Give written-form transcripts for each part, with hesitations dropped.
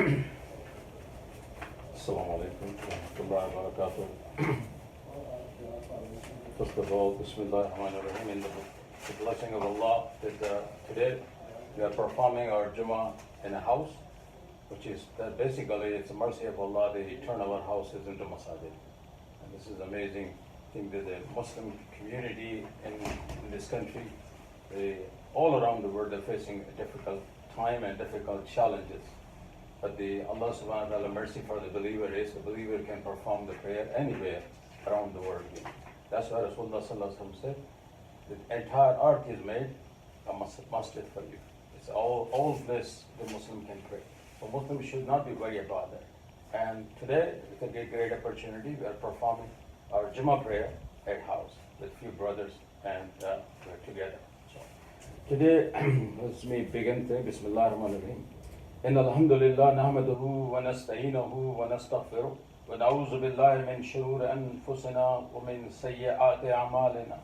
Assalamu alaikum wa rahmatullahi wa barakatuh. First of all, Bismillah ar-Rahman ar-Rahim, in the blessing of Allah, that today we are performing our Jummah in a house, which is that basically it's a mercy of Allah that He turned our houses into masajid. And this is amazing thing that the Muslim community in this country, all around the world, are facing a difficult time and difficult challenges. But the Allah subhanahu wa ta'ala mercy for the believer is the believer can perform the prayer anywhere around the world. That's why Rasulullah sallallahu alaihi wasallam said, the entire earth is made a masjid for you. It's all this the Muslim can pray. So Muslims should not be worried about that. And today, it's a great opportunity. We are performing our Jummah prayer at house with few brothers, and we're together. So today, let me begin. Bismillah ar-Rahman ar-Rahim. إن الحمد لله نحمده ونستعينه ونستغفره ونعوذ بالله من شرور أنفسنا ومن سيئات أعمالنا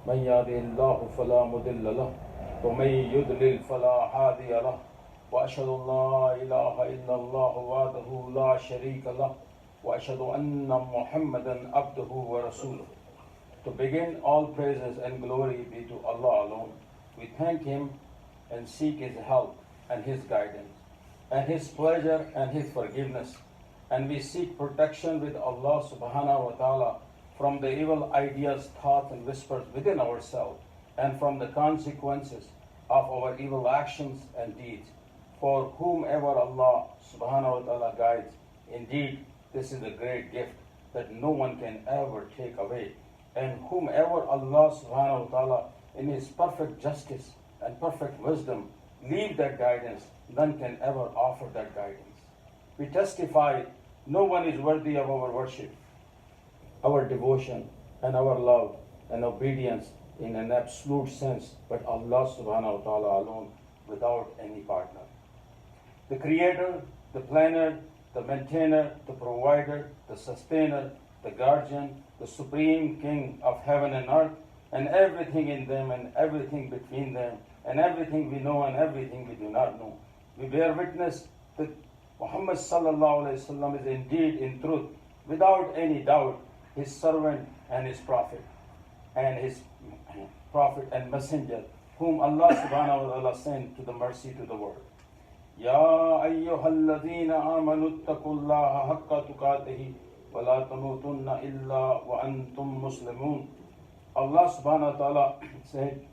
من يهده الله فلا مضل له ومن يضلل فلا هادي له وأشهد أن لا إله إلا الله وحده لا شريك له وأشهد أن محمدا عبده ورسوله. To begin, all praises and glory be to Allah alone. We thank Him and seek His help and His guidance, and His pleasure and His forgiveness. And we seek protection with Allah subhanahu wa ta'ala from the evil ideas, thoughts and whispers within ourselves, and from the consequences of our evil actions and deeds. For whomever Allah subhanahu wa ta'ala guides, indeed this is a great gift that no one can ever take away. And whomever Allah subhanahu wa ta'ala in His perfect justice and perfect wisdom leave that guidance, none can ever offer that guidance. We testify no one is worthy of our worship, our devotion, and our love and obedience in an absolute sense, but Allah subhanahu wa ta'ala alone, without any partner. The creator, the planner, the maintainer, the provider, the sustainer, the guardian, the supreme king of heaven and earth, and everything in them and everything between them, and everything we know and everything we do not know. We bear witness that Muhammad sallallahu alayhi wa sallam is indeed, in truth, without any doubt, His servant and His prophet, and messenger, whom Allah subhanahu wa ta'ala sent to the mercy to the world. Ya ayyuhalladhina amanu ittaqullaha haqqa tuqatihi wa la tamutunna illa wa antum muslimun. Allah subhanahu wa ta'ala said,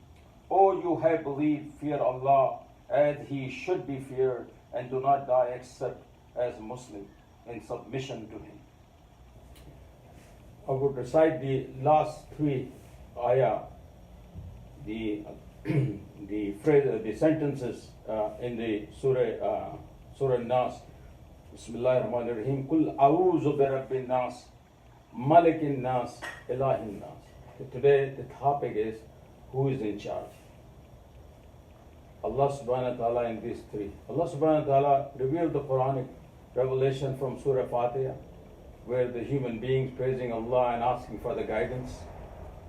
O you have believed, fear Allah as He should be feared, and do not die except as Muslim in submission to Him. I would recite the last three ayah, the sentences in the Surah Nas. Bismillah ar-Rahman ar-Rahim. Kul a'udhu bi rabbin nas, malikin nas, ilahin nas. Today the topic is, who is in charge? Allah subhanahu wa ta'ala in these three. Allah subhanahu wa ta'ala revealed the Quranic revelation from Surah Fatiha, where the human beings praising Allah and asking for the guidance.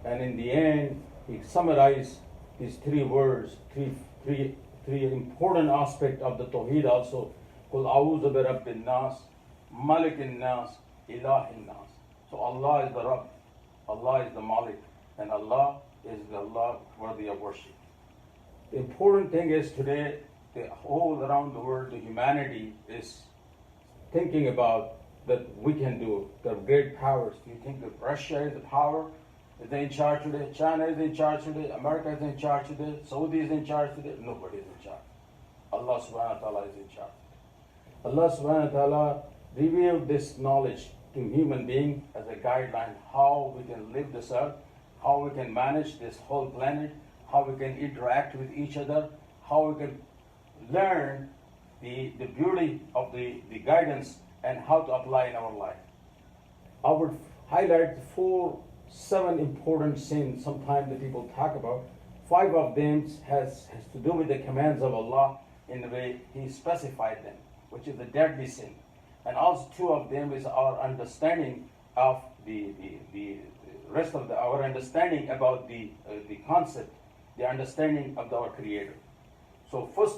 And in the end, He summarized these three words, three important aspects of the Tawheed also. Qul a'udhu bi rabbin nas, malikin nas, ilahin nas. So Allah is the Rabb, Allah is the Malik, and Allah is the Allah worthy of worship. The important thing is today, the whole around the world, the humanity is thinking about that we can do. The great powers. Do you think that Russia is the power? Is they in charge today? China is in charge today? America is in charge today? Saudi is in charge today? Nobody is in charge. Allah subhanahu wa ta'ala is in charge. Allah subhanahu wa ta'ala revealed this knowledge to human beings as a guideline, how we can live this earth, how we can manage this whole planet, how we can interact with each other, how we can learn the beauty of the guidance and how to apply in our life. I would highlight 7 important sins sometimes that people talk about. 5 of them has to do with the commands of Allah in the way He specified them, which is the deadly sin. And also 2 of them is our understanding of the rest of our understanding about the concept, the understanding of our Creator. So first,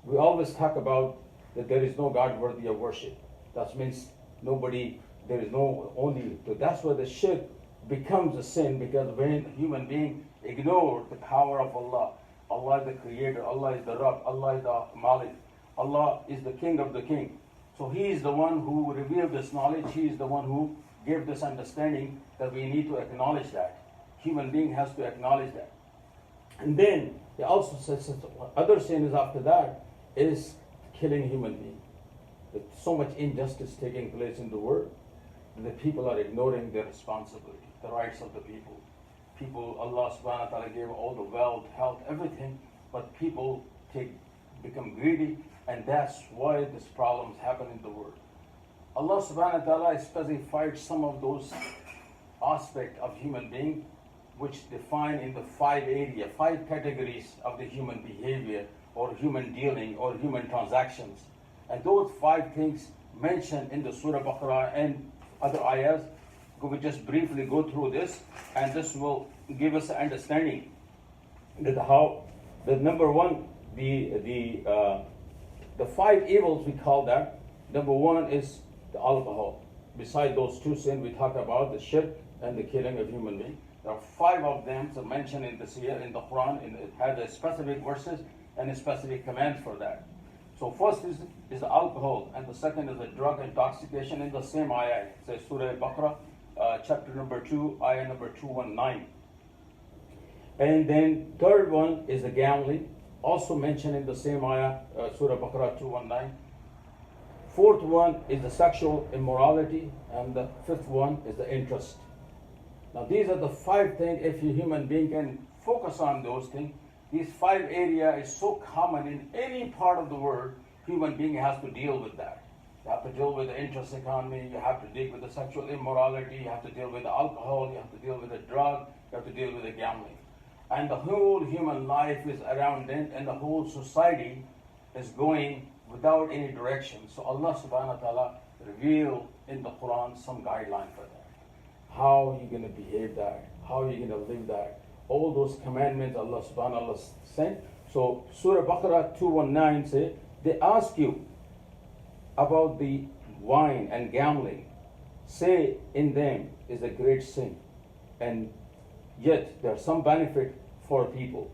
we always talk about that there is no God worthy of worship. That means nobody, there is no only, so that's why the shirk becomes a sin, because when human being ignore the power of Allah, Allah is the creator, Allah is the Rabb, Allah is the Malik, Allah is the king of the king. So He is the one who revealed this knowledge, He is the one who gave this understanding that we need to acknowledge that. Human being has to acknowledge that. And then He also says other sin is after that is killing human being. There's so much injustice taking place in the world that the people are ignoring their responsibility, the rights of the people. People, Allah subhanahu wa ta'ala gave all the wealth, health, everything, but people become greedy, and that's why these problems happen in the world. Allah subhanahu wa ta'ala specified some of those aspects of human being which define in the five categories of the human behavior or human dealing or human transactions. And those 5 things mentioned in the Surah Baqarah and other ayahs, we will just briefly go through this, and this will give us an understanding that how the number one, the 5 evils we call that. Number 1 is the alcohol. Beside those 2 sins we talked about, the shirk and the killing of human being. There are 5 of them mentioned in the Quran. It has a specific verses and a specific command for that. So first is the alcohol, and the second is the drug intoxication in the same ayah. It says Surah Baqarah, chapter number 2, ayah number 219. And then third one is the gambling, also mentioned in the same ayah, Surah Baqarah 219. Fourth one is the sexual immorality, and the fifth one is the interest. Now these are the 5 things. If a human being can focus on those things, these 5 areas is so common in any part of the world. Human being has to deal with that. You have to deal with the interest economy, you have to deal with the sexual immorality, you have to deal with the alcohol, you have to deal with the drug, you have to deal with the gambling. And the whole human life is around it, and the whole society is going without any direction. So Allah subhanahu wa ta'ala revealed in the Quran some guideline for that. How you're going to behave that, how you're going to live that. All those commandments Allah subhanahu wa ta'ala sent. So Surah Baqarah 219 say, they ask you about the wine and gambling. Say in them is a great sin, and yet there's some benefit for people.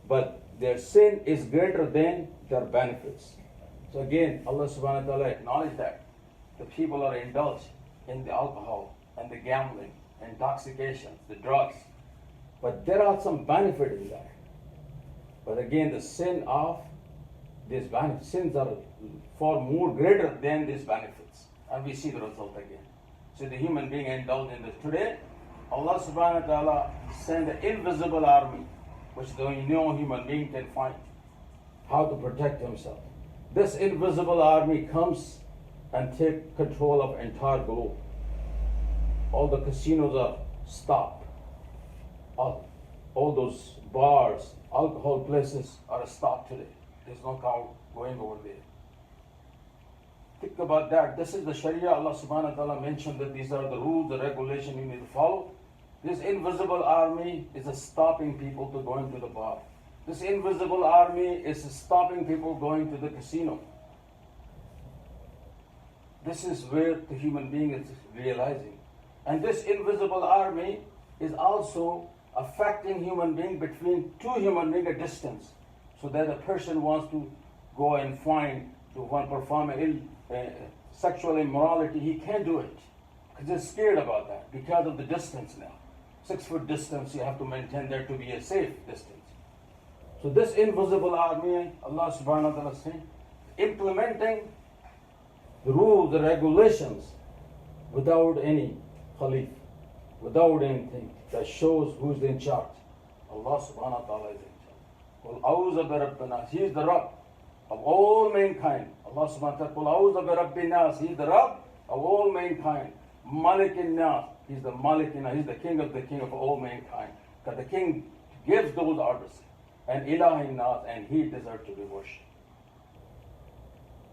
But their sin is greater than their benefits. So again, Allah subhanahu wa ta'ala acknowledged that the people are indulged in the alcohol and the gambling, intoxication, the drugs. But there are some benefit in that. But again, the sin of these benefits, sins are far more greater than these benefits. And we see the result again. So the human being indulged in this. Today, Allah subhanahu wa ta'ala sent an invisible army, which no human being can find how to protect himself. This invisible army comes and take control of entire globe. All the casinos are stopped. All those bars, alcohol places are stopped today. There's no cow going over there. Think about that. This is the Sharia. Allah subhanahu wa ta'ala mentioned that these are the rules, the regulation you need to follow. This invisible army is stopping people to going to the bar. This invisible army is stopping people going to the casino. This is where the human being is realizing. And this invisible army is also affecting human being between 2 human beings at distance. So that a person wants to go and perform sexual immorality, he can't do it. Because he's scared about that because of the distance now. 6-foot distance, you have to maintain there to be a safe distance. So this invisible army, Allah subhanahu wa ta'ala is saying, implementing the rules, the regulations, without any khalif, without anything that shows who's in charge. Allah subhanahu wa ta'ala is in charge. Qul a'udhu bi rabbin nas. He is the Rabb of all mankind. Allah subhanahu wa ta'ala, Qul a'udhu bi rabbin nas. He is the Rabb of all mankind. Malik nas. He is the Malik nas. He is the king of all mankind. Because the king gives those orders. And Ilahi nas, and he deserves to be worshipped.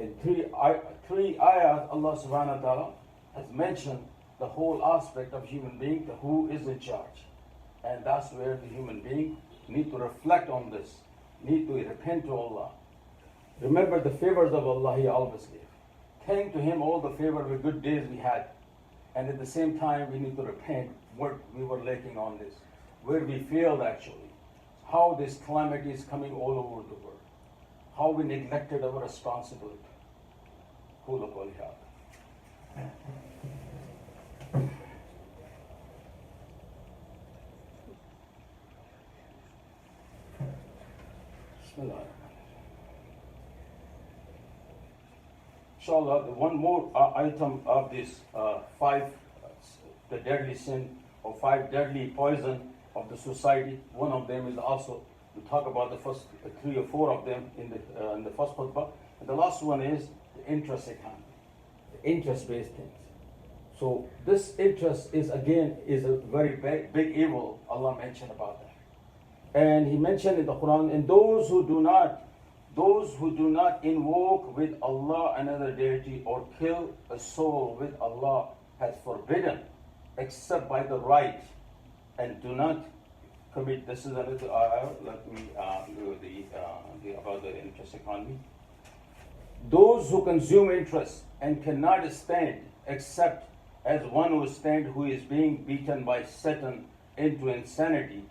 In three ayahs, Allah subhanahu wa ta'ala has mentioned the whole aspect of human being, who is in charge. And that's where the human being need to reflect on this, need to repent to Allah. Remember the favors of Allah He always gave. Thank to Him all the favor of the good days we had. And at the same time, we need to repent what we were lacking on this, where we failed actually, how this calamity is coming all over the world, how we neglected our responsibility. قولوا قولي هذا. Bismillah. Inshallah, one more item of this the deadly sin or 5 deadly poison of the society. One of them is also, we talk about the first 3 or 4 of them in the first khutbah. And the last one is the interest economy, the interest-based things. So this interest is a very big evil. Allah mentioned about that. And He mentioned in the Quran, and those who do not invoke with Allah another deity or kill a soul with Allah has forbidden except by the right, and do not commit. This is another ayah. Let me do about the interest economy. Those who consume interest and cannot stand except as one who is being beaten by Satan into insanity.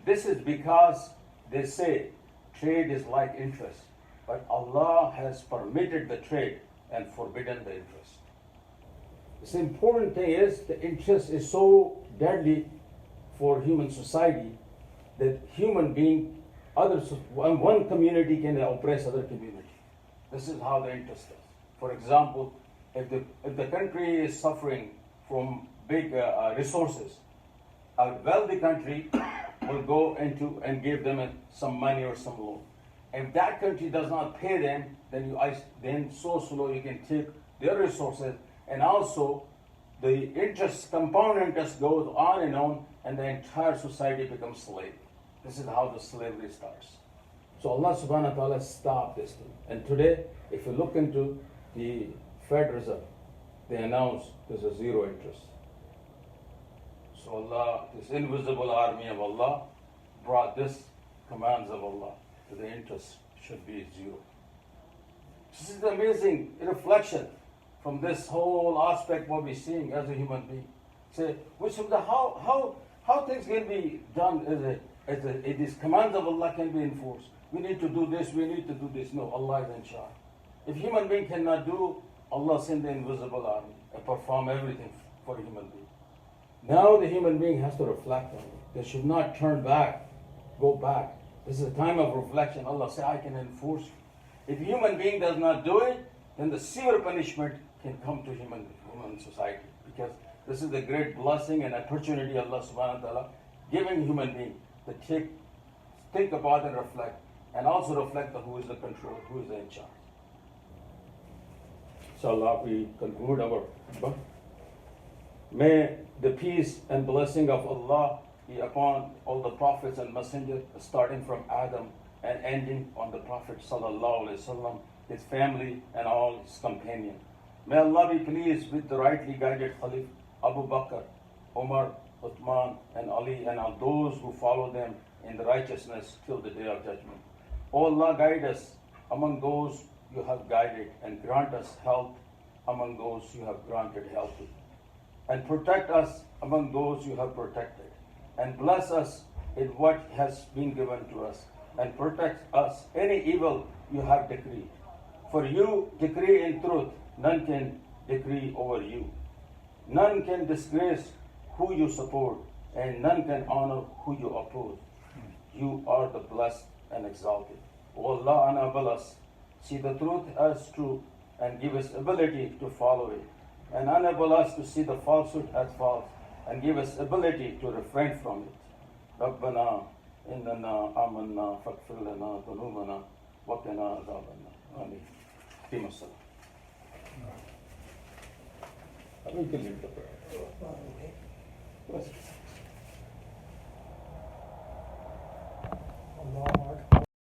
This is because they say trade is like interest, but Allah has permitted the trade and forbidden the interest. The important thing is the interest is so deadly for human society that one community can oppress other community. This is how the interest is. For example, if the country is suffering from big resources, a wealthy country will go into and give them some money or some loan. If that country does not pay them, then so slow you can take their resources, and also the compound interest goes on, and the entire society becomes slave. This is how the slavery starts. So Allah subhanahu wa ta'ala stopped this thing. And today, if you look into the Fed Reserve, they announced there's a zero interest. So Allah, this invisible army of Allah, brought this commands of Allah. So the interest should be zero. This is the amazing reflection from this whole aspect what we're seeing as a human being. Say, how things can be done as these commands of Allah can be enforced. We need to do this, we need to do this. No, Allah is in charge. If human being cannot do, Allah send the invisible army and perform everything for a human being. Now the human being has to reflect on it. They should not turn back, go back. This is a time of reflection. Allah says, I can enforce you. If a human being does not do it, then the severe punishment can come to human society. Because this is the great blessing and opportunity Allah subhanahu wa ta'ala giving human being to think about and reflect. And also reflect who is the control, who is in charge. So Allah, we conclude our book. May the peace and blessing of Allah be upon all the prophets and messengers, starting from Adam and ending on the Prophet sallallahu alaihi wasallam, his family and all his companions. May Allah be pleased with the rightly guided Khalif Abu Bakr, Umar, Uthman, and Ali, and all those who follow them in the righteousness till the day of judgment. O Allah, guide us among those you have guided, and grant us health among those you have granted health to. And protect us among those you have protected. And bless us in what has been given to us. And protect us any evil you have decreed. For you decree in truth, none can decree over you. None can disgrace who you support, and none can honor who you oppose. You are the blessed and exalted. O Allah, enable us, see the truth as true, and give us ability to follow it. And enable us to see the falsehood as false, and give us ability to refrain from it. ربنا إننا آمنا فاغفر لنا ذنوبنا وقنا عذاب النار. آمين. قيم الصلاة. I mean, you can leave the prayer.